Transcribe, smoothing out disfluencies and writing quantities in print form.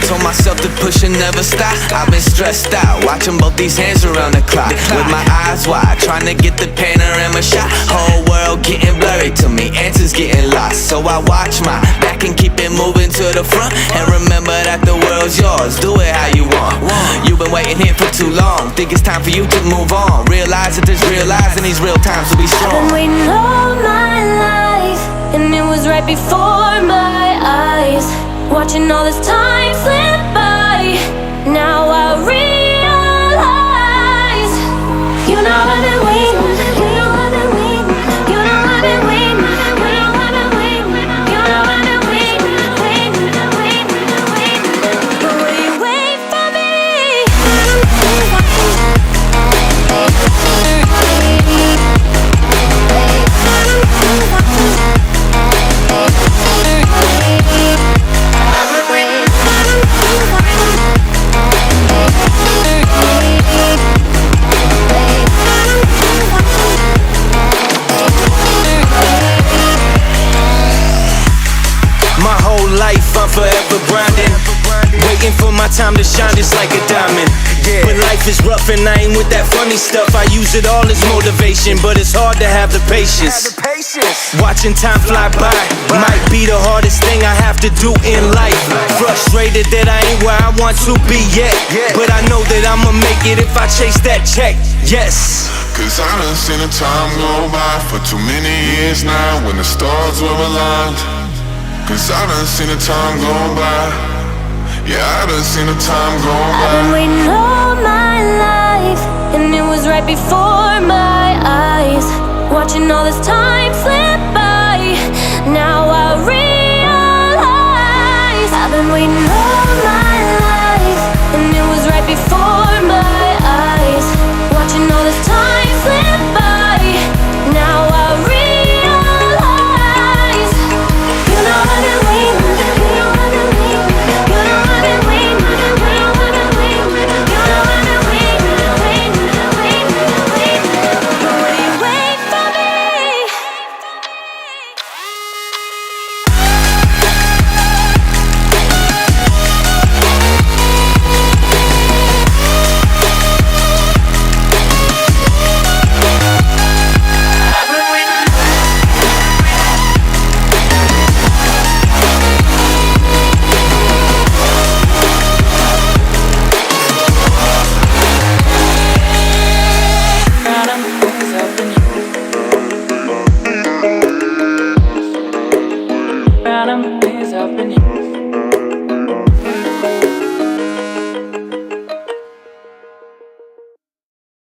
told myself to push and never stop. I've been stressed out, watching both these hands around the clock. With my eyes wide, trying to get the panorama shot. Whole world getting blurry to me, answers getting lost. So I watch my back and keep it moving to the front. And remember that the world's yours, do it how you want. You've been waiting here for too long, think it's time for you to move on. Realize that there's real lies in these real times, so be strong. I've been waiting all my life, and it was right before my eyes. Watching all this time slip by, now I realize. You know I've been waiting, you know I've been waiting, you know I've been waiting, you know I've been waiting, you know I've been waiting, waiting, waiting, waiting. But will you wait for me? My whole life I'm forever grinding, waiting for my time to shine just like a diamond. But life is rough and I ain't with that funny stuff. I use it all as motivation, but it's hard to have the patience. Watching time fly by might be the hardest thing I have to do in life. Frustrated that I ain't where I want to be yet, but I know that I'ma make it if I chase that check, yes. Cause I done seen the time go by for too many years now, when the stars were aligned. Cause I done seen the time go by, yeah, I done seen the time go by. I've been waiting all my life, and it was right before my eyes. Watching all this time slip by, now I realize. I've been waiting all my life, and it was right before my eyes. Watching all this time slip by, now I realize. You know I've been waiting, you know I've been waiting, you know I've been waiting, you know I've been waiting, you know I've been waiting, waiting, waiting, waiting. But will you wait for me? Bottom is up in you.